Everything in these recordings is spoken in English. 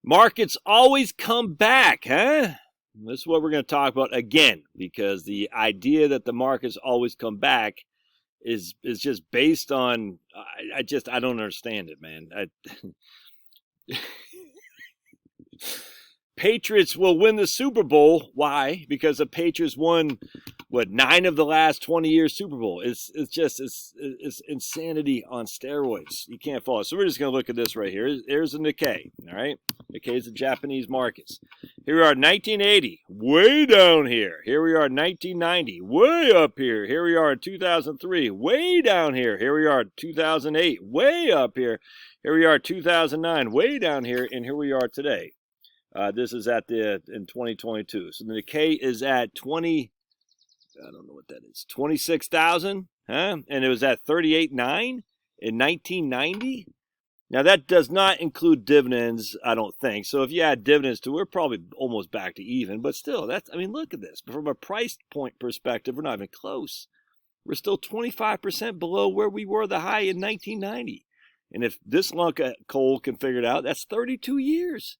Markets always come back, huh? This is what we're going to talk about again, because the idea that the markets always come back is just based on, I don't understand it, man. Patriots will win the Super Bowl. Why? Because the Patriots won, 9 of the last 20 years Super Bowl. It's insanity on steroids. You can't follow it. So we're just going to look at this right here. Here's the Nikkei, all right? Nikkei is the Japanese markets. Here we are, 1980, way down here. Here we are, 1990, way up here. Here we are in 2003, way down here. Here we are, 2008, way up here. Here we are, 2009, way down here. And here we are today. This is in 2022. So the Nikkei is at I don't know what that is, 26,000, huh? And it was at 38.9 in 1990. Now that does not include dividends, I don't think. So if you add dividends to it, we're probably almost back to even. But still, look at this. From a price point perspective, we're not even close. We're still 25% below where we were the high in 1990. And if this lunk of coal can figure it out, that's 32 years.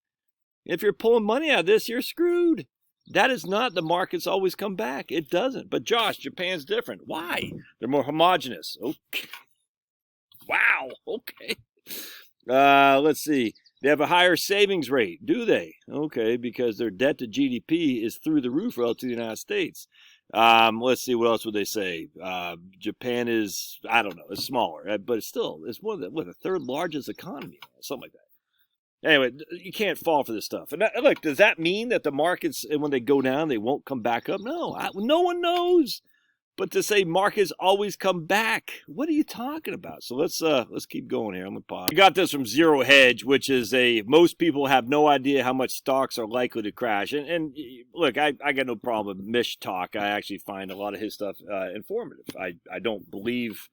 If you're pulling money out of this, you're screwed. That is not the markets always come back. It doesn't. But Josh, Japan's different. Why? They're more homogenous. Okay. Wow. Okay. Let's see. They have a higher savings rate. Do they? Okay, because their debt to GDP is through the roof relative to the United States. Let's see. What else would they say? Japan is, I don't know, it's smaller, but it's one of the third largest economy, something like that. Anyway, you can't fall for this stuff. And look, does that mean that the markets, when they go down, they won't come back up? No, no one knows. But to say markets always come back, what are you talking about? So let's keep going here. I'm gonna pause. I got this from Zero Hedge, which is most people have no idea how much stocks are likely to crash. And look, I got no problem with Mish talk. I actually find a lot of his stuff informative. I don't believe,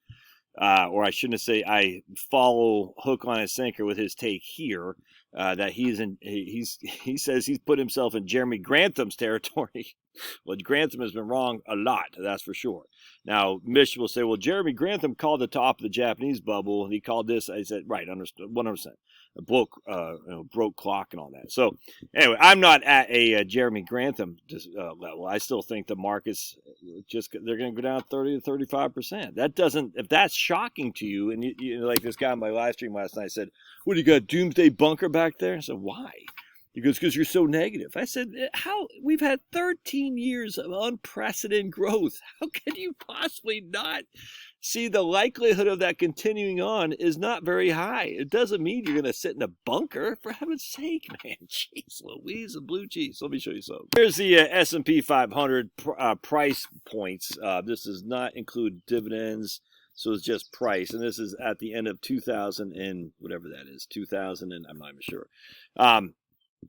or I shouldn't say I follow hook, line, and sinker with his take here. That he says he's put himself in Jeremy Grantham's territory. Well, Grantham has been wrong a lot, that's for sure. Now, Mish will say, well, Jeremy Grantham called the top of the Japanese bubble, and he called this, I said, right, understood, 100%. Broke clock and all that. So, anyway, I'm not at a Jeremy Grantham level. I still think the markets, they're going to go down 30 to 35%. That doesn't, if that's shocking to you, and you like this guy on my live stream last night said, what, do you got doomsday bunker back there? I said, why? He goes, because you're so negative. I said, how? We've had 13 years of unprecedented growth. How can you possibly not see the likelihood of that continuing on is not very high? It doesn't mean you're going to sit in a bunker. For heaven's sake, man. Jeez Louise, the blue cheese. Let me show you something. Here's the S&P 500 price points. This does not include dividends. So it's just price. And this is at the end of 2000 and whatever that is. 2000 and I'm not even sure.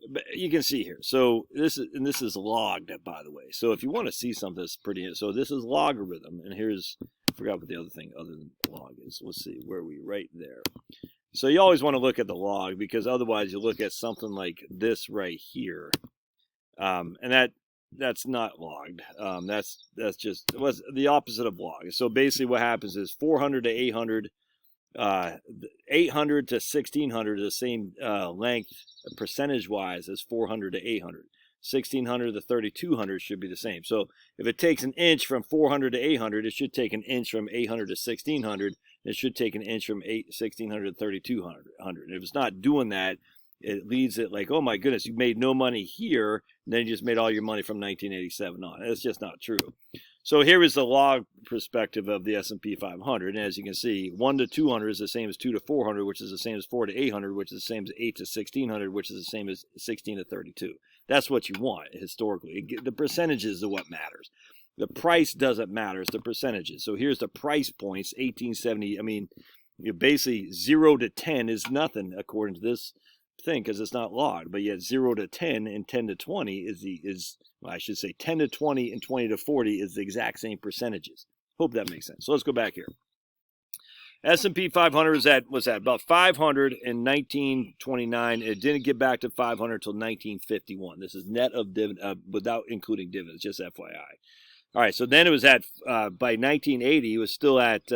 But you can see here. So this is logged, by the way. So if you want to see something that's pretty, so this is logarithm, and here's, I forgot what the other thing other than log is. Let's see, where are we? Right there. So you always want to look at the log, because otherwise you look at something like this right here, and that's not logged. That's just what's the opposite of log. So basically what happens is 400 to 800. 800 to 1600 is the same length percentage wise as 400 to 800. 1600 to 3200 should be the same. So if it takes an inch from 400 to 800, it should take an inch from 800 to 1600. It should take an inch from 1600 to 3200. If it's not doing that, it leads it like, oh my goodness, you made no money here, and then you just made all your money from 1987 on. That's just not true. So here is the log perspective of the S&P 500. And as you can see, 1 to 200 is the same as 2 to 400, which is the same as 4 to 800, which is the same as 8 to 1600, which is the same as 16 to 32. That's what you want historically. The percentages are what matters. The price doesn't matter. It's the percentages. So here's the price points, 1870. I mean, basically 0 to 10 is nothing according to this thing, because it's not logged, but yet 0 to 10 and 10 to 20 is well, I should say 10 to 20 and 20 to 40 is the exact same percentages. Hope that makes sense. So let's go back here. S&P 500 was at about 500 in 1929. It didn't get back to 500 until 1951. This is net of dividend, without including dividends, just FYI. All right, so then it was at by 1980, it was still at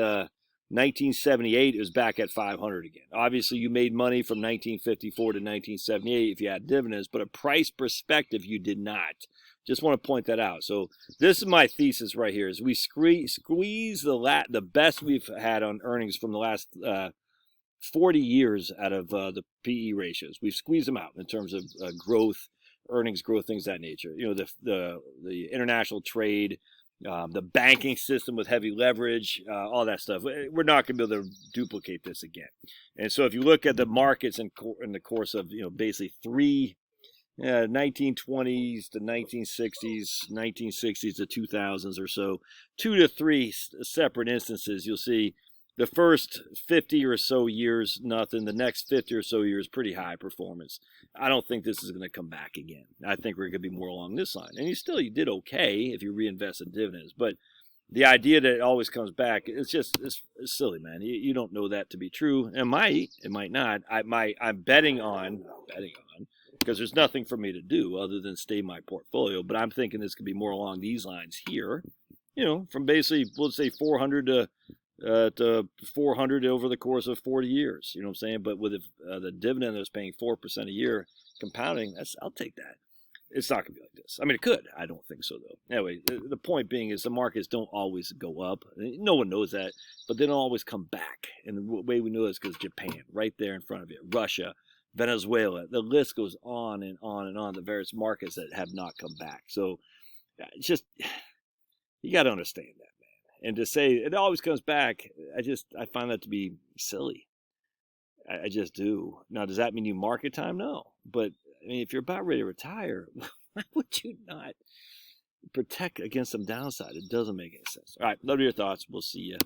1978, it was back at 500 again. Obviously, you made money from 1954 to 1978 if you had dividends, but a price perspective, you did not. Just want to point that out. So this is my thesis right here: is we squeeze the best we've had on earnings from the last 40 years out of the PE ratios. We've squeezed them out in terms of growth, earnings growth, things of that nature. You know, the international trade. The banking system with heavy leverage, all that stuff. We're not going to be able to duplicate this again. And so if you look at the markets in the course of, basically 1920s to 1960s, 1960s to 2000s or so, 2 to 3 separate instances, you'll see the first 50 or so years, nothing. The next 50 or so years, pretty high performance. I don't think this is going to come back again. I think we're going to be more along this line. And you did okay if you reinvest in dividends. But the idea that it always comes back, it's silly, man. You don't know that to be true. It might not. I'm betting on, because there's nothing for me to do other than stay my portfolio. But I'm thinking this could be more along these lines here. From basically, let's say 400 to 400 over the course of 40 years. You know what I'm saying? But with the dividend that's paying 4% a year compounding, I'll take that. It's not going to be like this. I mean, it could. I don't think so, though. Anyway, the point being is the markets don't always go up. No one knows that, but they don't always come back. And the way we know this is because Japan, right there in front of you, Russia, Venezuela, the list goes on and on and on, the various markets that have not come back. So it's just, you got to understand that. And to say it always comes back, I find that to be silly. I just do. Now, does that mean you market time? No. But, I mean, if you're about ready to retire, why would you not protect against some downside? It doesn't make any sense. All right, love your thoughts. We'll see you